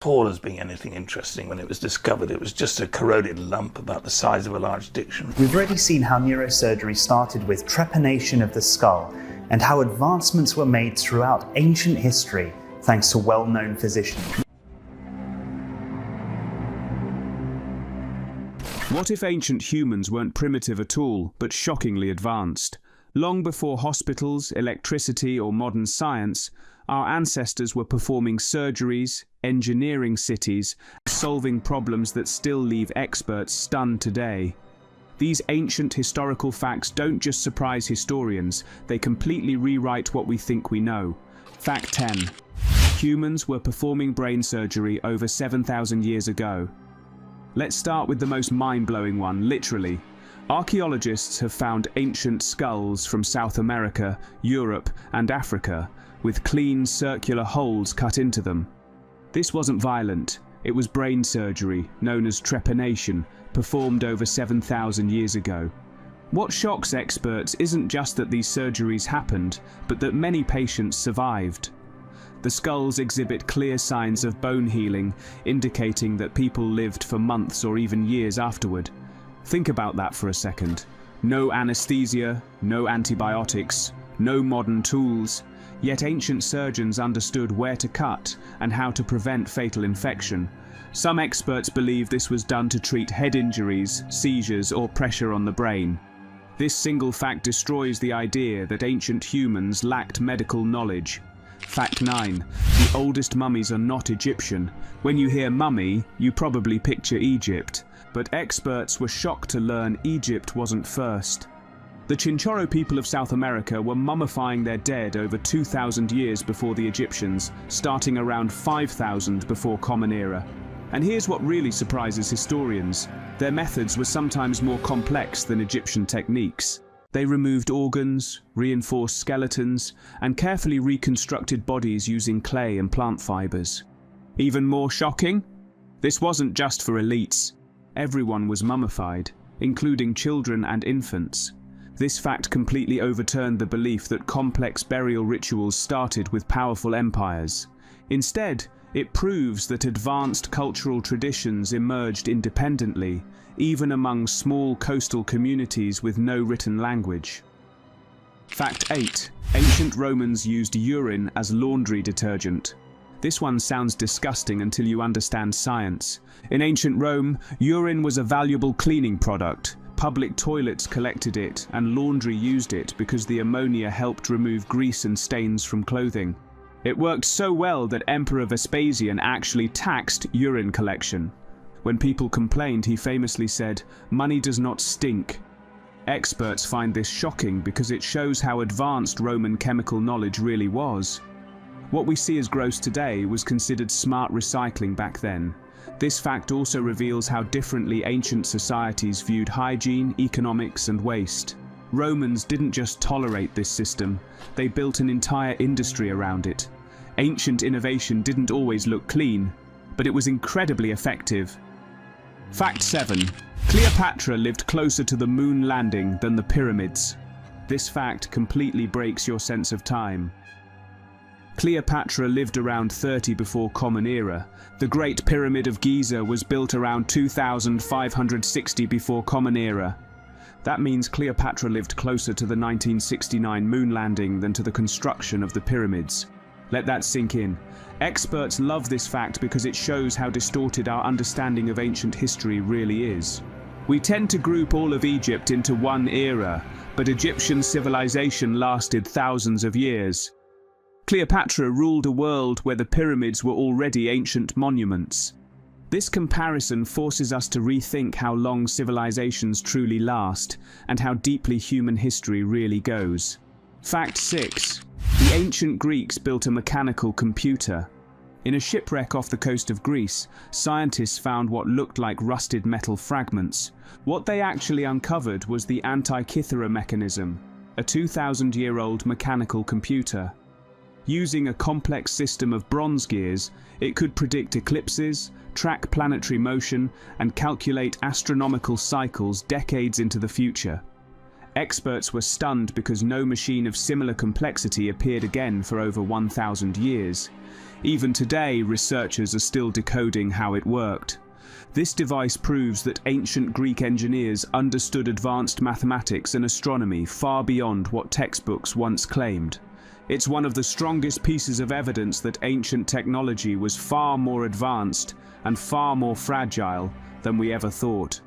Tall as being anything interesting when it was discovered. It was just a corroded lump about the size of a large dictionary. We've already seen how neurosurgery started with trepanation of the skull and how advancements were made throughout ancient history thanks to well-known physicians. What if ancient humans weren't primitive at all, but shockingly advanced? Long before hospitals, electricity, or modern science, our ancestors were performing surgeries, engineering cities, solving problems that still leave experts stunned today. These ancient historical facts don't just surprise historians, they completely rewrite what we think we know. Fact 10. Humans were performing brain surgery over 7,000 years ago. Let's start with the most mind-blowing one, literally. Archaeologists have found ancient skulls from South America, Europe, and Africa, with clean circular holes cut into them. This wasn't violent, it was brain surgery, known as trepanation, performed over 7,000 years ago. What shocks experts isn't just that these surgeries happened, but that many patients survived. The skulls exhibit clear signs of bone healing, indicating that people lived for months or even years afterward. Think about that for a second. No anesthesia, no antibiotics, no modern tools, yet ancient surgeons understood where to cut and how to prevent fatal infection. Some experts believe this was done to treat head injuries, seizures, or pressure on the brain. This single fact destroys the idea that ancient humans lacked medical knowledge. Fact 9. The oldest mummies are not Egyptian. When you hear mummy, you probably picture Egypt. But experts were shocked to learn Egypt wasn't first. The Chinchorro people of South America were mummifying their dead over 2,000 years before the Egyptians, starting around 5,000 before Common Era. And here's what really surprises historians. Their methods were sometimes more complex than Egyptian techniques. They removed organs, reinforced skeletons, and carefully reconstructed bodies using clay and plant fibers. Even more shocking? This wasn't just for elites. Everyone was mummified, including children and infants. This fact completely overturned the belief that complex burial rituals started with powerful empires. Instead, it proves that advanced cultural traditions emerged independently, even among small coastal communities with no written language. Fact 8. Ancient Romans used urine as laundry detergent. This one sounds disgusting until you understand science. In ancient Rome, urine was a valuable cleaning product. Public toilets collected it, and laundry used it because the ammonia helped remove grease and stains from clothing. It worked so well that Emperor Vespasian actually taxed urine collection. When people complained, he famously said, "Money does not stink." Experts find this shocking because it shows how advanced Roman chemical knowledge really was. What we see as gross today was considered smart recycling back then. This fact also reveals how differently ancient societies viewed hygiene, economics, and waste. Romans didn't just tolerate this system, they built an entire industry around it. Ancient innovation didn't always look clean, but it was incredibly effective. Fact 7. Cleopatra lived closer to the moon landing than the pyramids. This fact completely breaks your sense of time. Cleopatra lived around 30 before Common Era. The Great Pyramid of Giza was built around 2560 before Common Era. That means Cleopatra lived closer to the 1969 moon landing than to the construction of the pyramids. Let that sink in. Experts love this fact because it shows how distorted our understanding of ancient history really is. We tend to group all of Egypt into one era, but Egyptian civilization lasted thousands of years. Cleopatra ruled a world where the pyramids were already ancient monuments. This comparison forces us to rethink how long civilizations truly last and how deeply human history really goes. Fact 6. The ancient Greeks built a mechanical computer. In a shipwreck off the coast of Greece, scientists found what looked like rusted metal fragments. What they actually uncovered was the Antikythera mechanism, a 2,000-year-old mechanical computer. Using a complex system of bronze gears, it could predict eclipses, track planetary motion, and calculate astronomical cycles decades into the future. Experts were stunned because no machine of similar complexity appeared again for over 1,000 years. Even today, researchers are still decoding how it worked. This device proves that ancient Greek engineers understood advanced mathematics and astronomy far beyond what textbooks once claimed. It's one of the strongest pieces of evidence that ancient technology was far more advanced and far more fragile than we ever thought.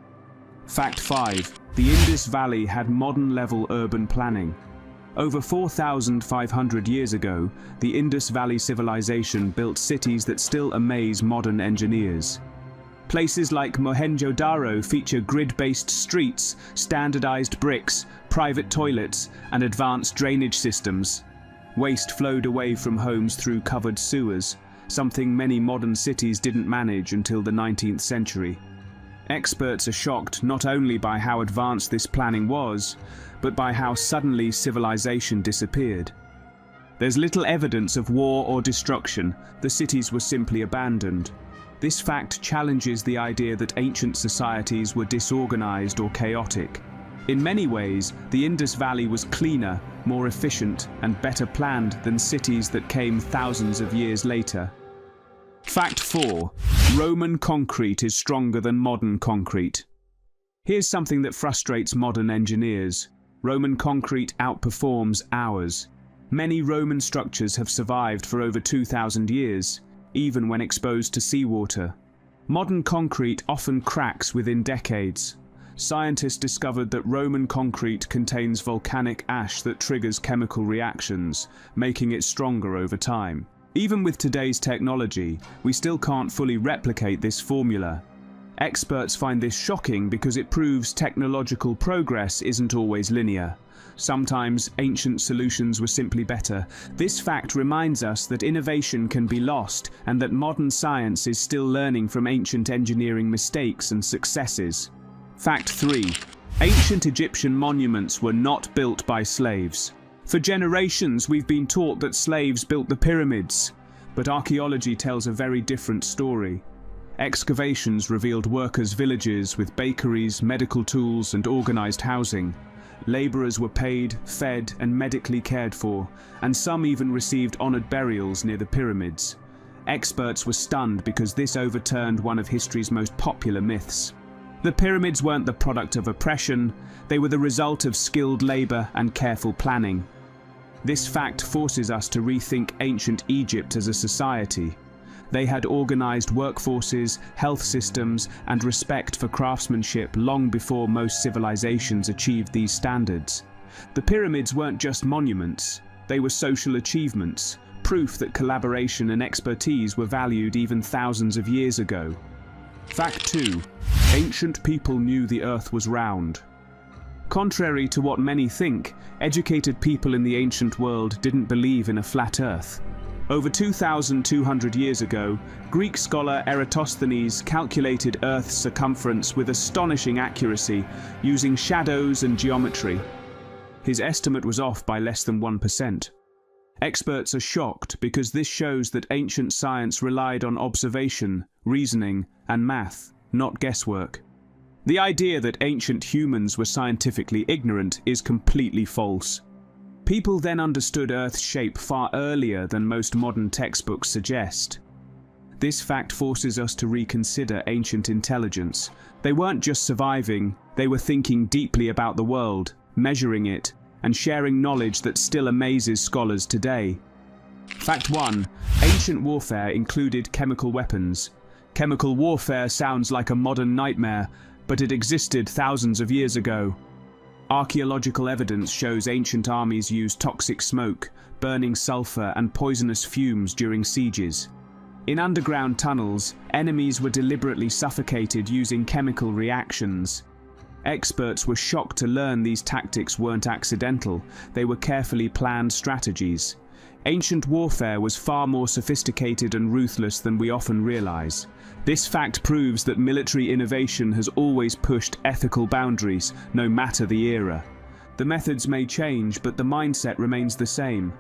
Fact 5. The Indus Valley had modern-level urban planning. Over 4,500 years ago, the Indus Valley civilization built cities that still amaze modern engineers. Places like Mohenjo-Daro feature grid-based streets, standardized bricks, private toilets, and advanced drainage systems. Waste flowed away from homes through covered sewers, something many modern cities didn't manage until the 19th century. Experts are shocked not only by how advanced this planning was, but by how suddenly civilization disappeared. There's little evidence of war or destruction. The cities were simply abandoned. This fact challenges the idea that ancient societies were disorganized or chaotic. In many ways, the Indus Valley was cleaner, more efficient, and better planned than cities that came thousands of years later. Fact 4. Roman concrete is stronger than modern concrete. Here's something that frustrates modern engineers. Roman concrete outperforms ours. Many Roman structures have survived for over 2,000 years, even when exposed to seawater. Modern concrete often cracks within decades. Scientists discovered that Roman concrete contains volcanic ash that triggers chemical reactions, making it stronger over time. Even with today's technology, we still can't fully replicate this formula. Experts find this shocking because it proves technological progress isn't always linear. Sometimes ancient solutions were simply better. This fact reminds us that innovation can be lost and that modern science is still learning from ancient engineering mistakes and successes. Fact 3. Ancient Egyptian monuments were not built by slaves. For generations, we've been taught that slaves built the pyramids, but archaeology tells a very different story. Excavations revealed workers' villages with bakeries, medical tools, and organized housing. Laborers were paid, fed, and medically cared for, and some even received honored burials near the pyramids. Experts were stunned because this overturned one of history's most popular myths. The pyramids weren't the product of oppression, they were the result of skilled labor and careful planning. This fact forces us to rethink ancient Egypt as a society. They had organized workforces, health systems, and respect for craftsmanship long before most civilizations achieved these standards. The pyramids weren't just monuments, they were social achievements, proof that collaboration and expertise were valued even thousands of years ago. Fact 2. Ancient people knew the earth was round. Contrary to what many think, educated people in the ancient world didn't believe in a flat earth. Over 2,200 years ago, Greek scholar Eratosthenes calculated Earth's circumference with astonishing accuracy, using shadows and geometry. His estimate was off by less than 1%. Experts are shocked because this shows that ancient science relied on observation, reasoning, and math, not guesswork. The idea that ancient humans were scientifically ignorant is completely false. People then understood Earth's shape far earlier than most modern textbooks suggest. This fact forces us to reconsider ancient intelligence. They weren't just surviving, they were thinking deeply about the world, measuring it, and sharing knowledge that still amazes scholars today. Fact 1. Ancient warfare included chemical weapons. Chemical warfare sounds like a modern nightmare, but it existed thousands of years ago. Archaeological evidence shows ancient armies used toxic smoke, burning sulfur and poisonous fumes during sieges. In underground tunnels, enemies were deliberately suffocated using chemical reactions. Experts were shocked to learn these tactics weren't accidental, they were carefully planned strategies. Ancient warfare was far more sophisticated and ruthless than we often realize. This fact proves that military innovation has always pushed ethical boundaries, no matter the era. The methods may change, but the mindset remains the same.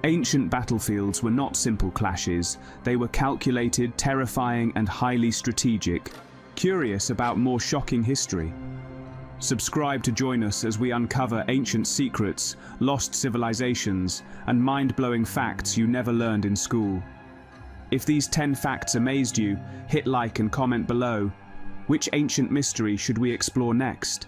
Ancient battlefields were not simple clashes, they were calculated, terrifying, and highly strategic. Curious about more shocking history? Subscribe to join us as we uncover ancient secrets, lost civilizations, and mind-blowing facts you never learned in school. If these 10 facts amazed you, hit like and comment below. Which ancient mystery should we explore next?